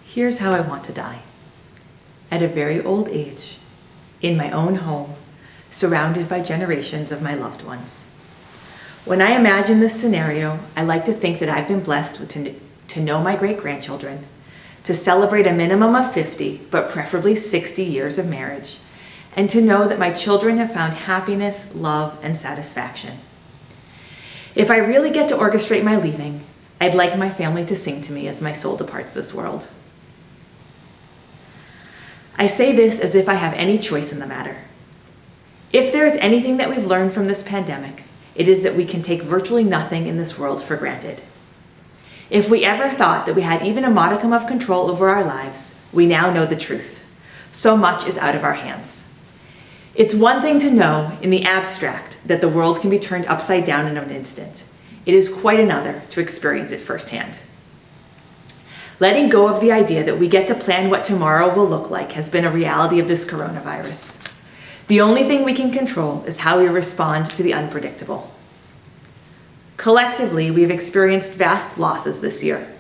Here's how I want to die. At a very old age, in my own home, surrounded by generations of my loved ones. When I imagine this scenario, I like to think that I've been blessed to know my great-grandchildren, to celebrate a minimum of 50, but preferably 60 years of marriage, and to know that my children have found happiness, love, and satisfaction. If I really get to orchestrate my leaving, I'd like my family to sing to me as my soul departs this world. I say this as if I have any choice in the matter. If there is anything that we've learned from this pandemic, it is that we can take virtually nothing in this world for granted. If we ever thought that we had even a modicum of control over our lives, we now know the truth. So much is out of our hands. It's one thing to know in the abstract that the world can be turned upside down in an instant. It is quite another to experience it firsthand. Letting go of the idea that we get to plan what tomorrow will look like has been a reality of this coronavirus. The only thing we can control is how we respond to the unpredictable. Collectively, we've experienced vast losses this year.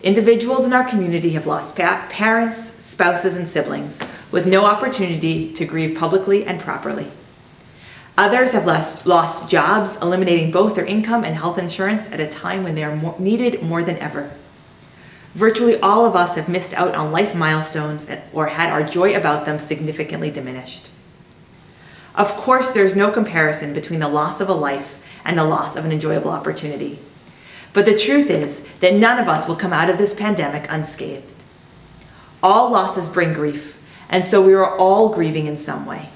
Individuals in our community have lost parents, spouses, and siblings with no opportunity to grieve publicly and properly. Others have lost jobs, eliminating both their income and health insurance at a time when they are needed more than ever. Virtually all of us have missed out on life milestones or had our joy about them significantly diminished. Of course, there's no comparison between the loss of a life and the loss of an enjoyable opportunity. But the truth is that none of us will come out of this pandemic unscathed. All losses bring grief, and so we are all grieving in some way.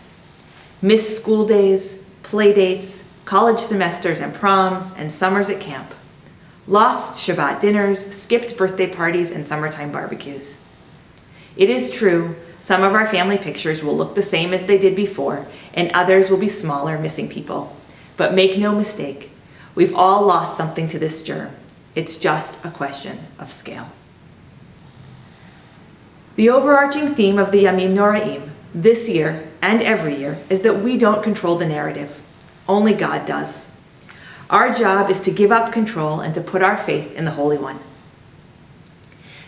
Missed school days, play dates, college semesters and proms, and summers at camp. Lost Shabbat dinners, skipped birthday parties, and summertime barbecues. It is true, some of our family pictures will look the same as they did before, and others will be smaller, missing people. But make no mistake, we've all lost something to this germ. It's just a question of scale. The overarching theme of the Yamim Noraim, this year and every year, is that we don't control the narrative. Only God does. Our job is to give up control and to put our faith in the Holy One.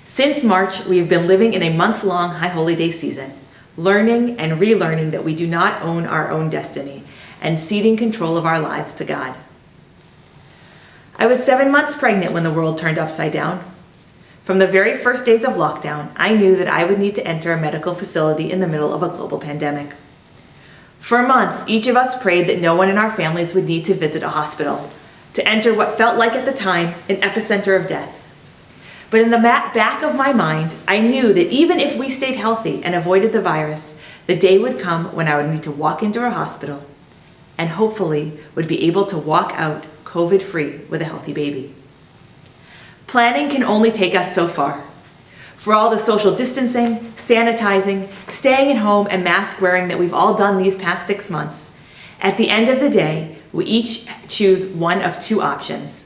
Since March, we have been living in a months-long High Holy Day season, learning and relearning that we do not own our own destiny, and ceding control of our lives to God. I was 7 months pregnant when the world turned upside down. From the very first days of lockdown, I knew that I would need to enter a medical facility in the middle of a global pandemic. For months, each of us prayed that no one in our families would need to visit a hospital, to enter what felt like at the time an epicenter of death. But in the back of my mind, I knew that even if we stayed healthy and avoided the virus, the day would come when I would need to walk into a hospital and hopefully would be able to walk out COVID-free with a healthy baby. Planning can only take us so far. For all the social distancing, sanitizing, staying at home, and mask wearing that we've all done these past 6 months, at the end of the day, we each choose one of two options: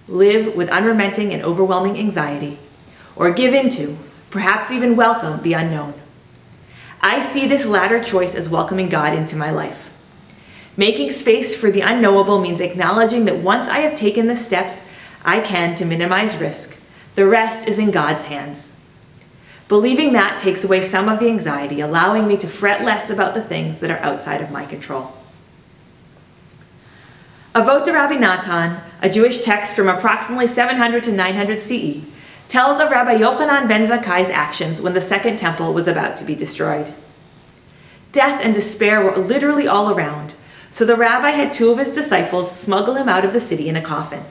live with unrelenting and overwhelming anxiety, or give into, perhaps even welcome, the unknown. I see this latter choice as welcoming God into my life. Making space for the unknowable means acknowledging that once I have taken the steps I can to minimize risk, the rest is in God's hands. Believing that takes away some of the anxiety, allowing me to fret less about the things that are outside of my control. Avot Rabbi Natan, a Jewish text from approximately 700 to 900 CE, tells of Rabbi Yochanan ben Zakkai's actions when the Second Temple was about to be destroyed. Death and despair were literally all around, so the rabbi had 2 of his disciples smuggle him out of the city in a coffin.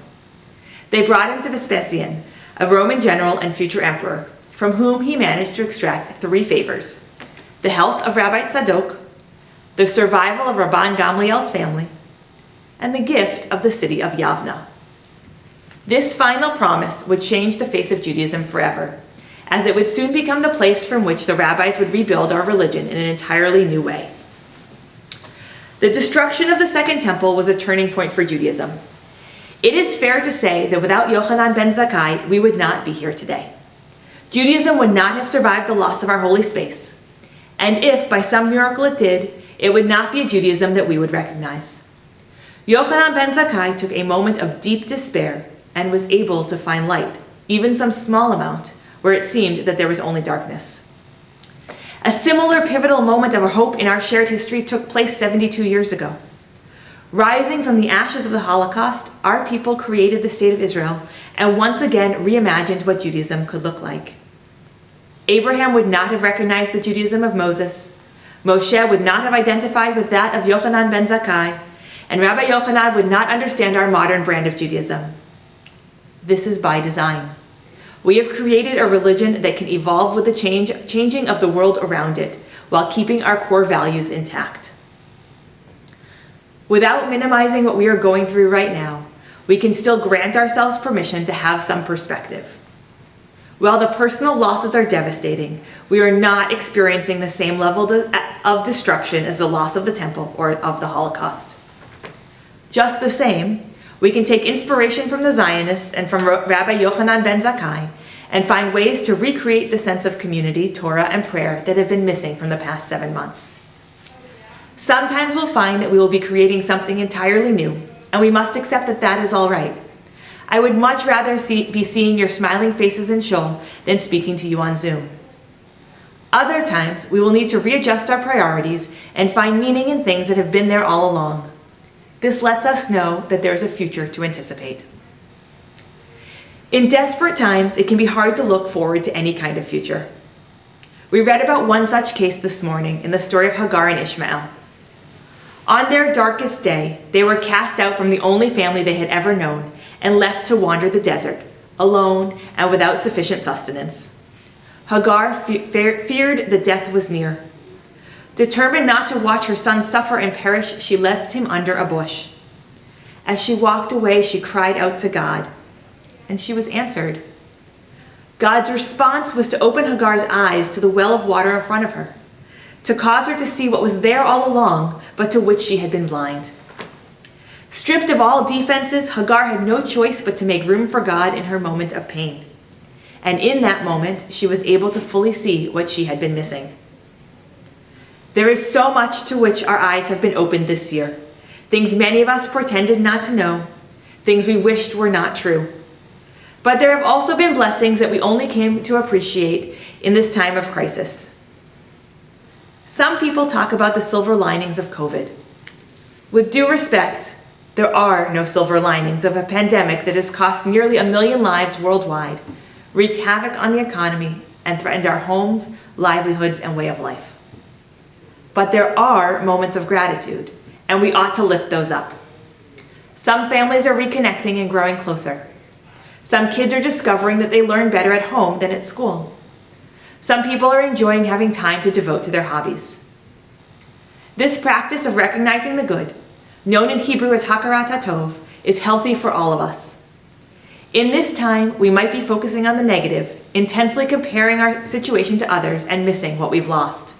They brought him to Vespasian, a Roman general and future emperor, from whom he managed to extract 3 favors: the health of Rabbi Tzadok, the survival of Rabban Gamliel's family, and the gift of the city of Yavna. This final promise would change the face of Judaism forever, as it would soon become the place from which the rabbis would rebuild our religion in an entirely new way. The destruction of the Second Temple was a turning point for Judaism. It is fair to say that without Yochanan ben Zakkai, we would not be here today. Judaism would not have survived the loss of our holy space. And if by some miracle it did, it would not be a Judaism that we would recognize. Yochanan ben Zakkai took a moment of deep despair and was able to find light, even some small amount, where it seemed that there was only darkness. A similar pivotal moment of hope in our shared history took place 72 years ago. Rising from the ashes of the Holocaust, our people created the state of Israel and once again reimagined what Judaism could look like. Abraham would not have recognized the Judaism of Moses. Moshe would not have identified with that of Yochanan ben Zakkai, and Rabbi Yochanan would not understand our modern brand of Judaism. This is by design. We have created a religion that can evolve with the changing of the world around it, while keeping our core values intact. Without minimizing what we are going through right now, we can still grant ourselves permission to have some perspective. While the personal losses are devastating, we are not experiencing the same level of destruction as the loss of the temple or of the Holocaust. Just the same, we can take inspiration from the Zionists and from Rabbi Yochanan ben Zakkai and find ways to recreate the sense of community, Torah, and prayer that have been missing from the past 7 months. Sometimes we'll find that we will be creating something entirely new, and we must accept that that is all right. I would much rather be seeing your smiling faces in Shul than speaking to you on Zoom. Other times, we will need to readjust our priorities and find meaning in things that have been there all along. This lets us know that there is a future to anticipate. In desperate times, it can be hard to look forward to any kind of future. We read about one such case this morning in the story of Hagar and Ishmael. On their darkest day, they were cast out from the only family they had ever known and left to wander the desert, alone and without sufficient sustenance. Hagar feared that death was near. Determined not to watch her son suffer and perish, she left him under a bush. As she walked away, she cried out to God, and she was answered. God's response was to open Hagar's eyes to the well of water in front of her, to cause her to see what was there all along, but to which she had been blind. Stripped of all defenses, Hagar had no choice but to make room for God in her moment of pain. And in that moment, she was able to fully see what she had been missing. There is so much to which our eyes have been opened this year. Things many of us pretended not to know, things we wished were not true. But there have also been blessings that we only came to appreciate in this time of crisis. Some people talk about the silver linings of COVID. With due respect, there are no silver linings of a pandemic that has cost nearly 1 million lives worldwide, wreaked havoc on the economy, and threatened our homes, livelihoods, and way of life. But there are moments of gratitude, and we ought to lift those up. Some families are reconnecting and growing closer. Some kids are discovering that they learn better at home than at school. Some people are enjoying having time to devote to their hobbies. This practice of recognizing the good, known in Hebrew as Hakarat HaTov, is healthy for all of us. In this time, we might be focusing on the negative, intensely comparing our situation to others and missing what we've lost.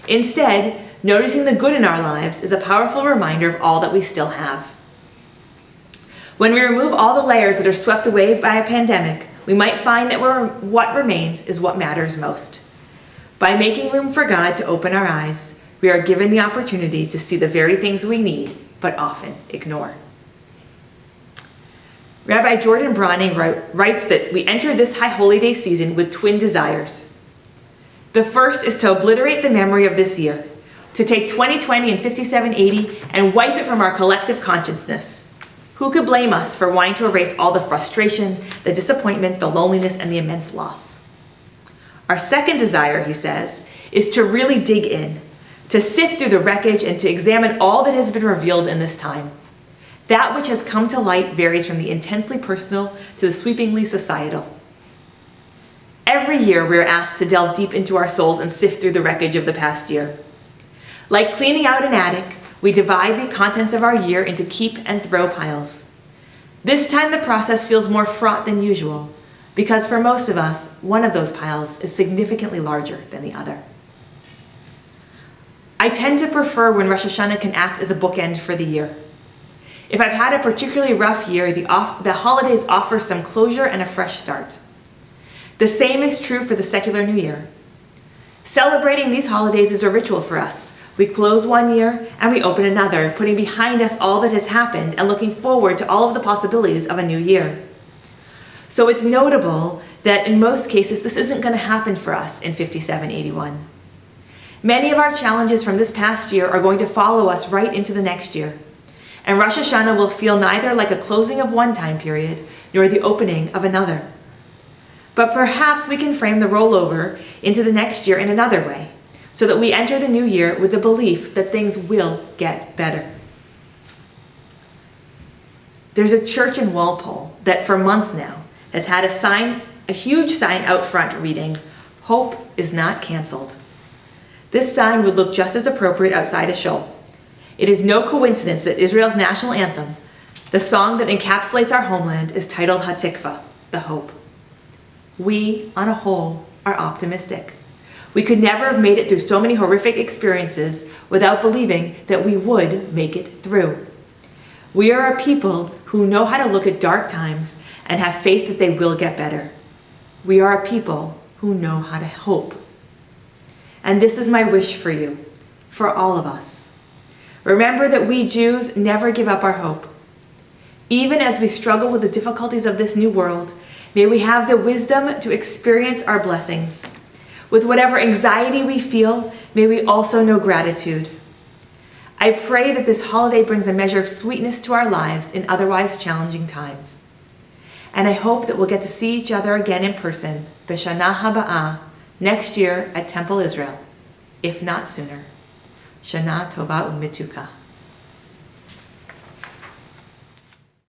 Instead, noticing the good in our lives is a powerful reminder of all that we still have. When we remove all the layers that are swept away by a pandemic, we might find that what remains is what matters most. By making room for God to open our eyes, we are given the opportunity to see the very things we need, but often ignore. Rabbi Jordan Browning writes that we enter this High Holy Day season with twin desires. The first is to obliterate the memory of this year, to take 2020 and 5780 and wipe it from our collective consciousness. Who could blame us for wanting to erase all the frustration, the disappointment, the loneliness, and the immense loss? Our second desire, he says, is to really dig in, to sift through the wreckage and to examine all that has been revealed in this time. That which has come to light varies from the intensely personal to the sweepingly societal. Every year we are asked to delve deep into our souls and sift through the wreckage of the past year. Like cleaning out an attic, we divide the contents of our year into keep and throw piles. This time the process feels more fraught than usual, because for most of us, one of those piles is significantly larger than the other. I tend to prefer when Rosh Hashanah can act as a bookend for the year. If I've had a particularly rough year, the holidays offer some closure and a fresh start. The same is true for the secular New Year. Celebrating these holidays is a ritual for us. We close one year and we open another, putting behind us all that has happened and looking forward to all of the possibilities of a new year. So it's notable that in most cases this isn't going to happen for us in 5781. Many of our challenges from this past year are going to follow us right into the next year. And Rosh Hashanah will feel neither like a closing of one time period nor the opening of another. But perhaps we can frame the rollover into the next year in another way, so that we enter the new year with the belief that things will get better. There's a church in Walpole that for months now has had a huge sign out front reading, "Hope is not canceled." This sign would look just as appropriate outside a shul. It is no coincidence that Israel's national anthem, the song that encapsulates our homeland, is titled Hatikva, the hope. We, on a whole, are optimistic. We could never have made it through so many horrific experiences without believing that we would make it through. We are a people who know how to look at dark times and have faith that they will get better. We are a people who know how to hope. And this is my wish for you, for all of us. Remember that we Jews never give up our hope. Even as we struggle with the difficulties of this new world, may we have the wisdom to experience our blessings. With whatever anxiety we feel, may we also know gratitude. I pray that this holiday brings a measure of sweetness to our lives in otherwise challenging times. And I hope that we'll get to see each other again in person, B'Shana Haba'ah, next year at Temple Israel, if not sooner. Shana Tova U'Mituka.